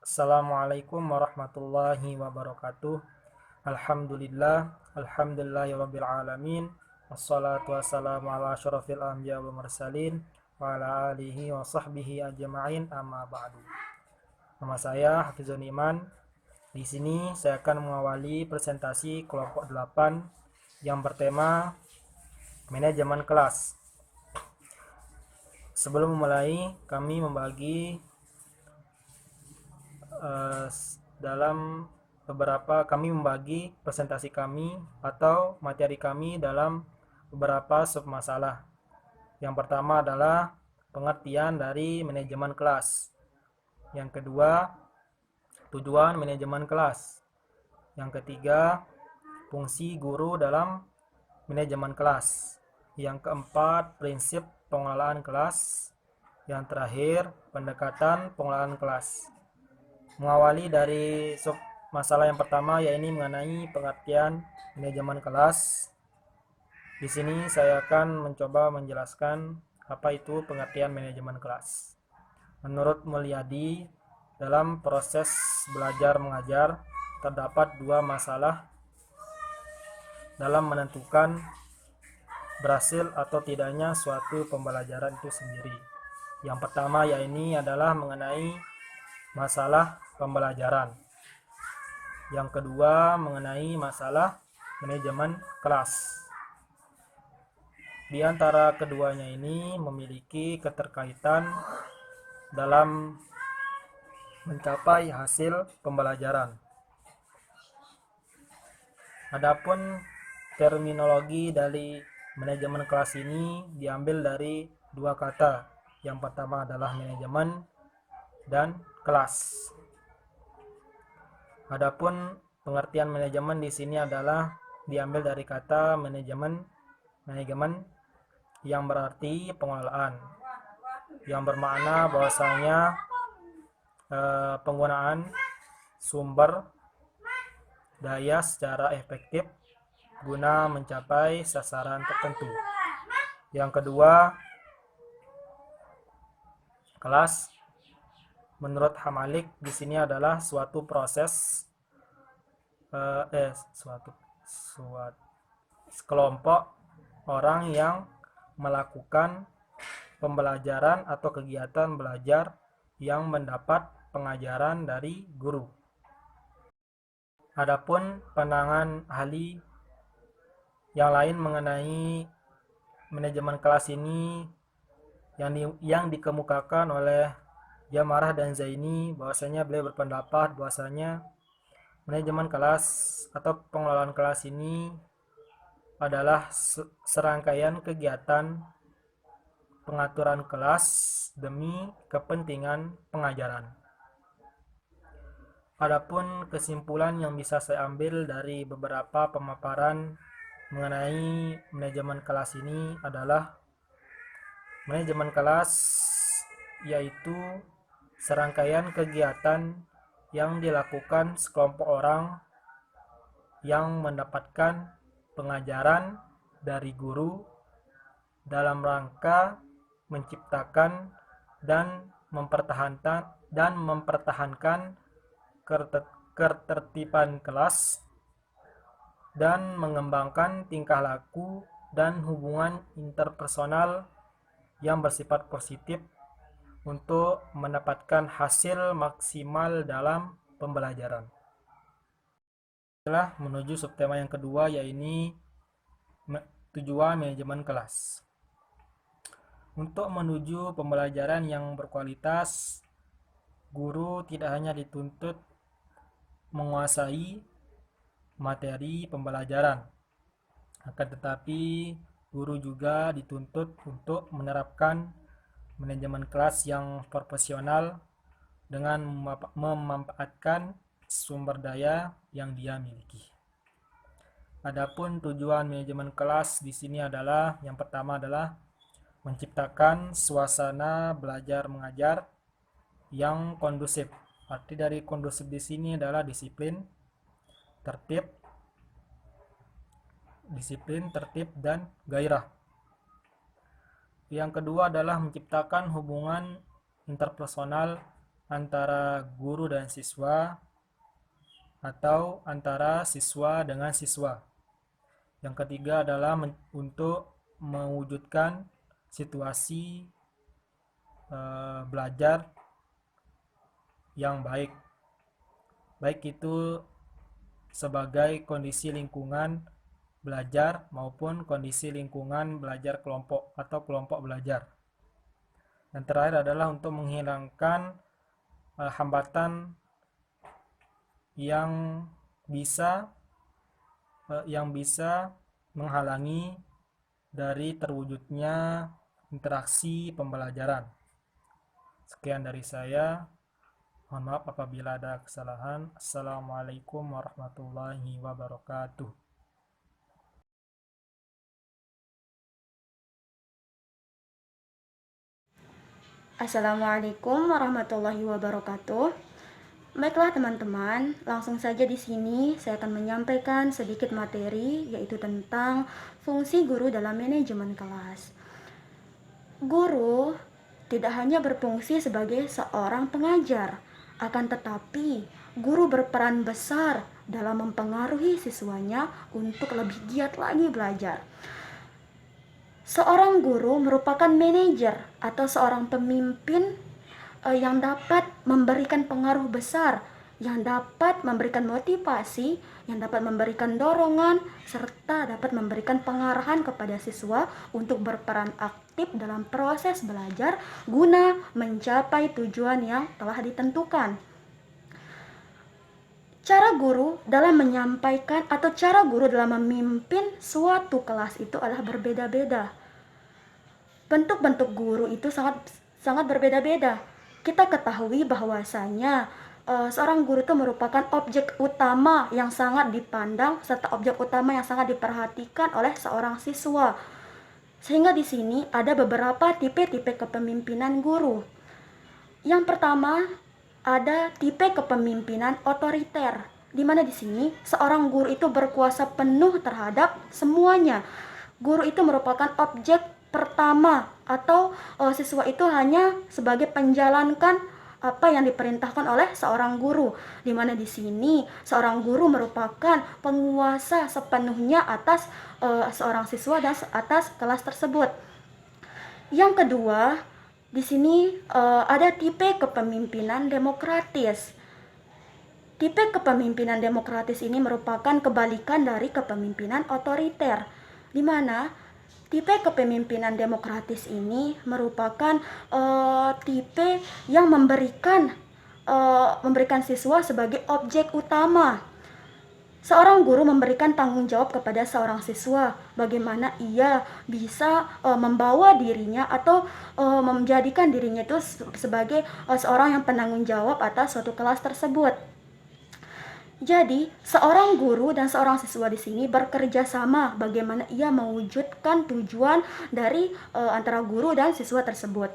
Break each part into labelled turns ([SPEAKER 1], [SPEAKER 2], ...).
[SPEAKER 1] Assalamualaikum warahmatullahi wabarakatuh. Alhamdulillahirabbil alamin. Wassalatu wassalamu ala asyrofil anbiya wal mursalin wa ala alihi wa sahbihi ajma'in, amma ba'du. Nama saya Hafizun Iman. Di sini saya akan mengawali presentasi kelompok 8 yang bertema manajemen kelas. Sebelum memulai, kami membagi presentasi kami atau materi kami dalam beberapa submasalah. Yang pertama adalah pengertian dari manajemen kelas. Yang kedua, tujuan manajemen kelas. Yang ketiga, fungsi guru dalam manajemen kelas. Yang keempat, prinsip pengelolaan kelas. Yang terakhir, pendekatan pengelolaan kelas. Mengawali dari sub masalah yang pertama, yaitu mengenai pengertian manajemen kelas. Di sini saya akan mencoba menjelaskan apa itu pengertian manajemen kelas. Menurut Mulyadi, dalam proses belajar mengajar terdapat dua masalah dalam menentukan berhasil atau tidaknya suatu pembelajaran itu sendiri. Yang pertama yaitu adalah mengenai masalah pembelajaran. Yang kedua mengenai masalah manajemen kelas. Di antara keduanya ini memiliki keterkaitan dalam mencapai hasil pembelajaran. Adapun terminologi dari manajemen kelas ini diambil dari dua kata. Yang pertama adalah manajemen dan kelas. Adapun pengertian manajemen di sini adalah diambil dari kata manajemen yang berarti pengelolaan, yang bermakna bahwasanya penggunaan sumber daya secara efektif guna mencapai sasaran tertentu. Yang kedua, kelas menurut Hamalik di sini adalah suatu proses kelompok orang yang melakukan pembelajaran atau kegiatan belajar yang mendapat pengajaran dari guru. Adapun pandangan ahli yang lain mengenai manajemen kelas ini yang dikemukakan oleh Jamarah dan Zaini, bahwasanya beliau berpendapat bahwasanya manajemen kelas atau pengelolaan kelas ini adalah serangkaian kegiatan pengaturan kelas demi kepentingan pengajaran. Adapun kesimpulan yang bisa saya ambil dari beberapa pemaparan mengenai manajemen kelas ini adalah manajemen kelas yaitu serangkaian kegiatan yang dilakukan sekelompok orang yang mendapatkan pengajaran dari guru dalam rangka menciptakan dan mempertahankan ketertiban kelas dan mengembangkan tingkah laku dan hubungan interpersonal yang bersifat positif untuk mendapatkan hasil maksimal dalam pembelajaran. Setelah menuju subtema yang kedua, yaitu tujuan manajemen kelas. Untuk menuju pembelajaran yang berkualitas, guru tidak hanya dituntut menguasai materi pembelajaran, akan tetapi guru juga dituntut untuk menerapkan manajemen kelas yang profesional dengan memanfaatkan sumber daya yang dia miliki. Adapun tujuan manajemen kelas di sini adalah yang pertama adalah menciptakan suasana belajar mengajar yang kondusif. Arti dari kondusif di sini adalah disiplin, tertib dan gairah. Yang kedua adalah menciptakan hubungan interpersonal antara guru dan siswa atau antara siswa dengan siswa. Yang ketiga adalah untuk mewujudkan situasi belajar yang baik, baik itu sebagai kondisi lingkungan belajar maupun kondisi lingkungan belajar kelompok atau kelompok belajar. Dan terakhir adalah untuk menghilangkan hambatan yang bisa menghalangi dari terwujudnya interaksi pembelajaran. Sekian dari saya. Mohon maaf apabila ada kesalahan. Assalamualaikum warahmatullahi wabarakatuh.
[SPEAKER 2] Assalamualaikum warahmatullahi wabarakatuh. Baiklah teman-teman, langsung saja di sini saya akan menyampaikan sedikit materi yaitu tentang fungsi guru dalam manajemen kelas. Guru tidak hanya berfungsi sebagai seorang pengajar, akan tetapi guru berperan besar dalam mempengaruhi siswanya untuk lebih giat lagi belajar. Seorang guru merupakan manajer atau seorang pemimpin yang dapat memberikan pengaruh besar, yang dapat memberikan motivasi, yang dapat memberikan dorongan, serta dapat memberikan pengarahan kepada siswa untuk berperan aktif dalam proses belajar guna mencapai tujuan yang telah ditentukan. Cara guru dalam menyampaikan atau cara guru dalam memimpin suatu kelas itu adalah berbeda-beda. Bentuk-bentuk guru itu sangat berbeda-beda. Kita ketahui bahwasanya seorang guru itu merupakan objek utama yang sangat dipandang serta objek utama yang sangat diperhatikan oleh seorang siswa. Sehingga di sini ada beberapa tipe-tipe kepemimpinan guru. Yang pertama, ada tipe kepemimpinan otoriter, di mana di sini seorang guru itu berkuasa penuh terhadap semuanya. Guru itu merupakan objek pertama atau siswa itu hanya sebagai penjalankan apa yang diperintahkan oleh seorang guru, di mana di sini seorang guru merupakan penguasa sepenuhnya atas seorang siswa dan atas kelas tersebut. Yang kedua, di sini ada tipe kepemimpinan demokratis. Tipe kepemimpinan demokratis ini merupakan kebalikan dari kepemimpinan otoriter, di mana tipe kepemimpinan demokratis ini merupakan tipe yang memberikan siswa sebagai objek utama. Seorang guru memberikan tanggung jawab kepada seorang siswa bagaimana ia bisa membawa dirinya atau menjadikan dirinya itu sebagai seorang yang penanggung jawab atas suatu kelas tersebut. Jadi, seorang guru dan seorang siswa di sini bekerja sama bagaimana ia mewujudkan tujuan dari antara guru dan siswa tersebut.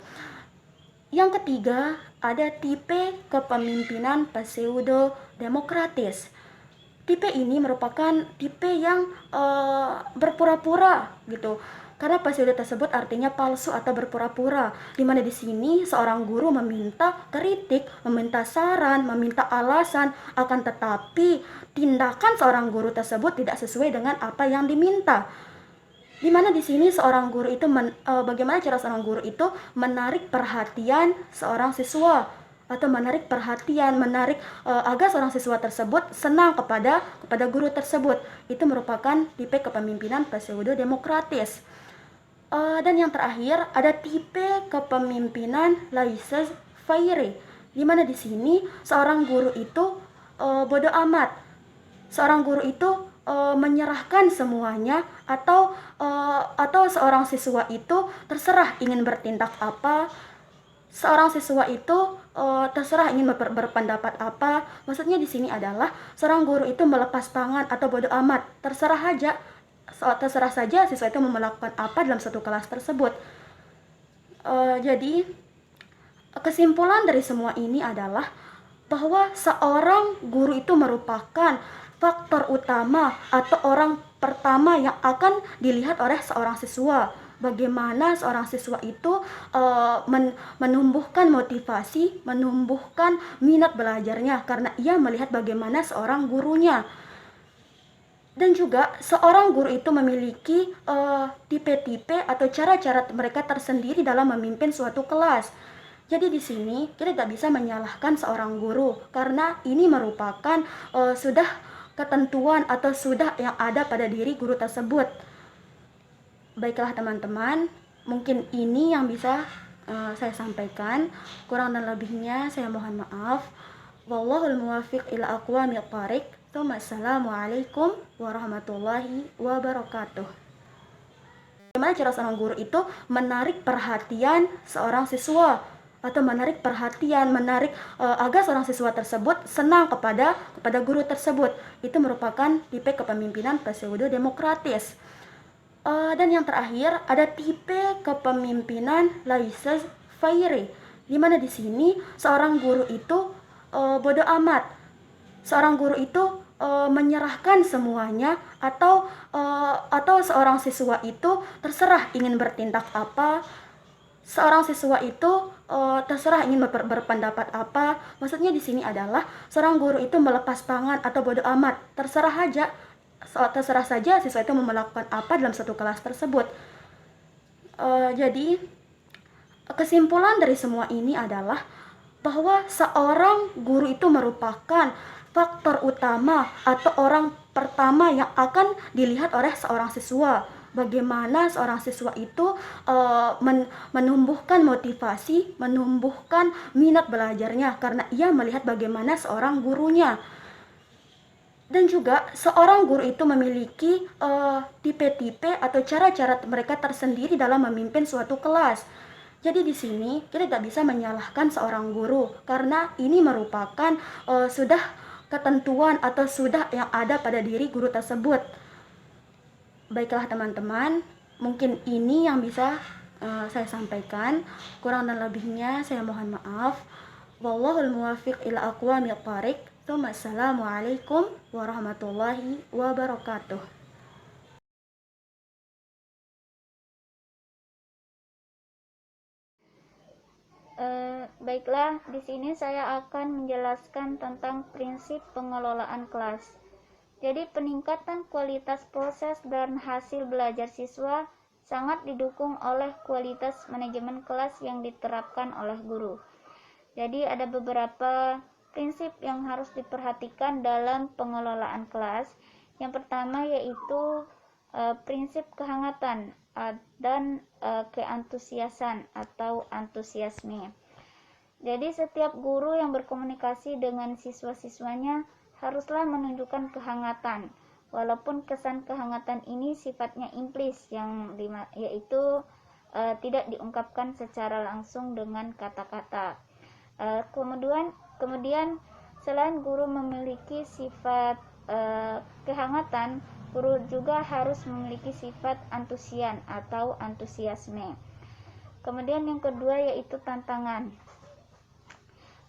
[SPEAKER 2] Yang ketiga, ada tipe kepemimpinan pseudo-demokratis. Tipe ini merupakan tipe yang berpura-pura gitu. Karena pseudo tersebut artinya palsu atau berpura-pura. Di mana di sini seorang guru meminta kritik, meminta saran, meminta alasan, akan tetapi tindakan seorang guru tersebut tidak sesuai dengan apa yang diminta. Di mana di sini seorang guru itu bagaimana cara seorang guru itu menarik perhatian seorang siswa atau menarik perhatian, agar seorang siswa tersebut senang kepada guru tersebut. Itu merupakan tipe kepemimpinan pseudo-demokratis. Dan yang terakhir ada tipe kepemimpinan laissez-faire, di mana di sini seorang guru itu bodoh amat. Seorang guru itu menyerahkan semuanya atau seorang siswa itu terserah ingin bertindak apa. Seorang siswa itu terserah ingin berpendapat apa. Maksudnya di sini adalah seorang guru itu melepas tangan atau bodoh amat. Terserah saja siswa itu mau melakukan apa dalam satu kelas tersebut. Jadi kesimpulan dari semua ini adalah bahwa seorang guru itu merupakan faktor utama atau orang pertama yang akan dilihat oleh seorang siswa. bagaimana seorang siswa itu menumbuhkan motivasi, menumbuhkan minat belajarnya karena ia melihat bagaimana seorang gurunya. Dan juga seorang guru itu memiliki tipe-tipe atau cara-cara mereka tersendiri dalam memimpin suatu kelas. Jadi di sini kita tidak bisa menyalahkan seorang guru karena ini merupakan sudah ketentuan atau sudah yang ada pada diri guru tersebut. Baiklah teman-teman, mungkin ini yang bisa saya sampaikan. Kurang dan lebihnya saya mohon maaf. Wallahul muwaffiq ila aqwamit thariq. Assalamualaikum warahmatullahi wabarakatuh. Bagaimana cara seorang guru itu menarik perhatian seorang siswa atau menarik perhatian, agar seorang siswa tersebut senang kepada guru tersebut. Itu merupakan tipe kepemimpinan pseudo demokratis. Dan yang terakhir ada tipe kepemimpinan laissez faire, di mana di sini seorang guru itu bodoh amat. Seorang guru itu menyerahkan semuanya atau seorang siswa itu terserah ingin bertindak apa, seorang siswa itu terserah ingin berpendapat apa. Maksudnya di sini adalah seorang guru itu melepas tangan atau bodoh amat, terserah saja siswa itu mau melakukan apa dalam satu kelas tersebut. Jadi kesimpulan dari semua ini adalah bahwa seorang guru itu merupakan faktor utama atau orang pertama yang akan dilihat oleh seorang siswa. Bagaimana seorang siswa itu menumbuhkan motivasi, menumbuhkan minat belajarnya karena ia melihat bagaimana seorang gurunya. Dan juga seorang guru itu memiliki tipe-tipe atau cara-cara mereka tersendiri dalam memimpin suatu kelas. Jadi di sini kita tidak bisa menyalahkan seorang guru karena ini merupakan sudah ketentuan atau sudah yang ada pada diri guru tersebut. Baiklah teman-teman, mungkin ini yang bisa saya sampaikan. Kurang dan lebihnya saya mohon maaf. Wallahul muwaffiq ila aqwamit thariq. Assalamualaikum warahmatullahi wabarakatuh.
[SPEAKER 3] Baiklah, di sini saya akan menjelaskan tentang prinsip pengelolaan kelas. Jadi, peningkatan kualitas proses dan hasil belajar siswa sangat didukung oleh kualitas manajemen kelas yang diterapkan oleh guru. Jadi, ada beberapa prinsip yang harus diperhatikan dalam pengelolaan kelas. Yang pertama yaitu prinsip kehangatan dan keantusiasan atau antusiasme. Jadi setiap guru yang berkomunikasi dengan siswa-siswanya haruslah menunjukkan kehangatan, walaupun kesan kehangatan ini sifatnya implis, yaitu tidak diungkapkan secara langsung dengan kata-kata. Kemudian selain guru memiliki sifat kehangatan, guru juga harus memiliki sifat antusian atau antusiasme. Kemudian yang kedua yaitu tantangan.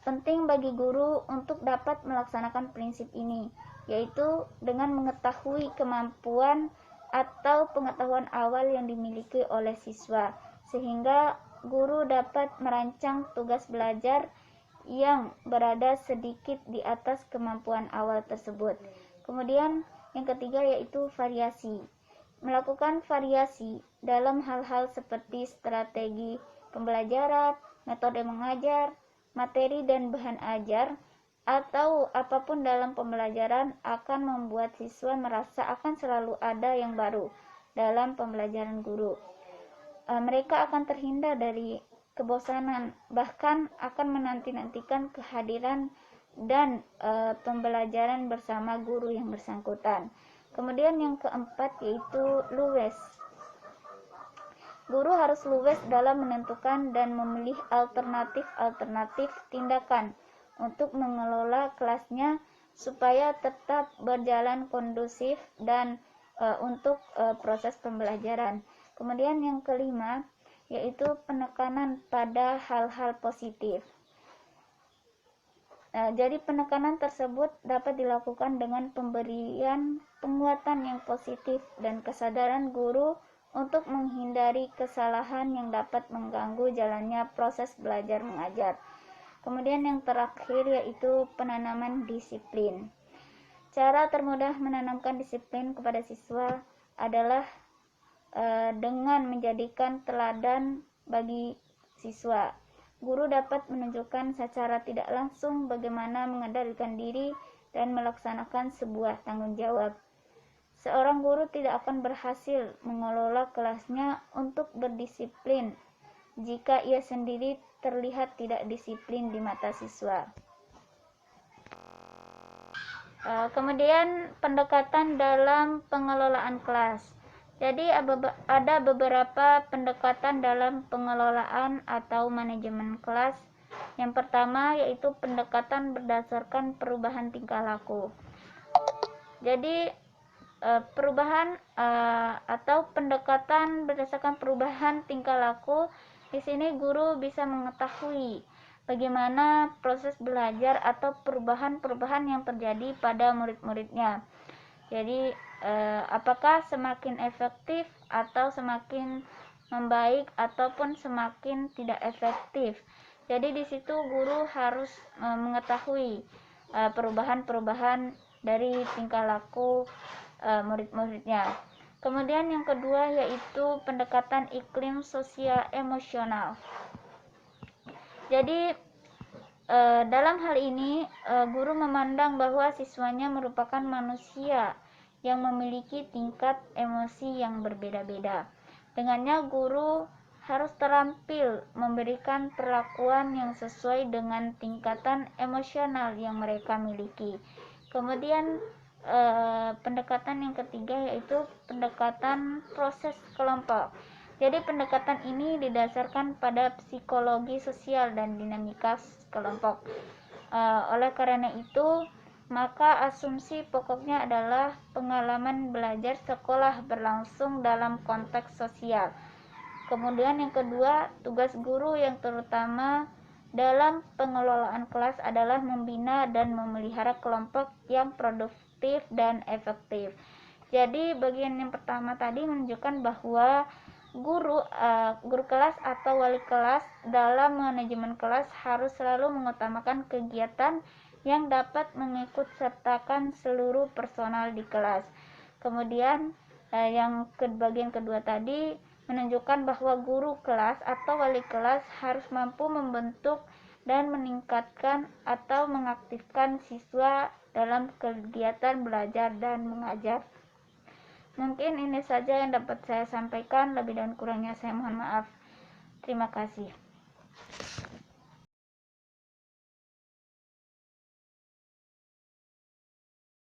[SPEAKER 3] Penting bagi guru untuk dapat melaksanakan prinsip ini, yaitu dengan mengetahui kemampuan atau pengetahuan awal yang dimiliki oleh siswa, sehingga guru dapat merancang tugas belajar yang berada sedikit di atas kemampuan awal tersebut. Kemudian yang ketiga yaitu variasi. Melakukan variasi dalam hal-hal seperti strategi pembelajaran, metode mengajar, materi dan bahan ajar, atau apapun dalam pembelajaran akan membuat siswa merasa akan selalu ada yang baru dalam pembelajaran guru. Mereka akan terhindar dari kebosanan, bahkan akan menanti-nantikan kehadiran dan pembelajaran bersama guru yang bersangkutan. Kemudian yang keempat yaitu luwes. Guru harus luwes dalam menentukan dan memilih alternatif tindakan untuk mengelola kelasnya supaya tetap berjalan kondusif dan untuk proses pembelajaran. Kemudian yang kelima yaitu penekanan pada hal-hal positif. Jadi penekanan tersebut dapat dilakukan dengan pemberian penguatan yang positif dan kesadaran guru untuk menghindari kesalahan yang dapat mengganggu jalannya proses belajar mengajar. Kemudian yang terakhir yaitu penanaman disiplin. Cara termudah menanamkan disiplin kepada siswa adalah dengan menjadikan teladan bagi siswa. Guru dapat menunjukkan secara tidak langsung bagaimana mengendalikan diri dan melaksanakan sebuah tanggung jawab. Seorang guru tidak akan berhasil mengelola kelasnya untuk berdisiplin jika ia sendiri terlihat tidak disiplin di mata siswa. Kemudian pendekatan dalam pengelolaan kelas. Jadi ada beberapa pendekatan dalam pengelolaan atau manajemen kelas. Yang pertama yaitu pendekatan berdasarkan perubahan tingkah laku. Jadi perubahan atau pendekatan berdasarkan perubahan tingkah laku, di sini guru bisa mengetahui bagaimana proses belajar atau perubahan-perubahan yang terjadi pada murid-muridnya. Jadi apakah semakin efektif atau semakin membaik ataupun semakin tidak efektif. Jadi di situ guru harus mengetahui perubahan-perubahan dari tingkah laku murid-muridnya. Kemudian yang kedua yaitu pendekatan iklim sosial emosional. Jadi dalam hal ini guru memandang bahwa siswanya merupakan manusia yang memiliki tingkat emosi yang berbeda-beda. Dengannya guru harus terampil memberikan perlakuan yang sesuai dengan tingkatan emosional yang mereka miliki. Kemudian pendekatan yang ketiga yaitu pendekatan proses kelompok. Jadi pendekatan ini didasarkan pada psikologi sosial dan dinamika kelompok. Oleh karena itu, maka asumsi pokoknya adalah pengalaman belajar sekolah berlangsung dalam konteks sosial. Kemudian yang kedua, tugas guru yang terutama dalam pengelolaan kelas adalah membina dan memelihara kelompok yang produktif dan efektif. Jadi bagian yang pertama tadi menunjukkan bahwa guru kelas atau wali kelas dalam manajemen kelas harus selalu mengutamakan kegiatan yang dapat mengikut sertakan seluruh personal di kelas. Kemudian yang bagian kedua tadi menunjukkan bahwa guru kelas atau wali kelas harus mampu membentuk dan meningkatkan atau mengaktifkan siswa dalam kegiatan belajar dan mengajar. Mungkin ini saja yang dapat saya sampaikan, lebih dan kurangnya saya mohon maaf. Terima kasih.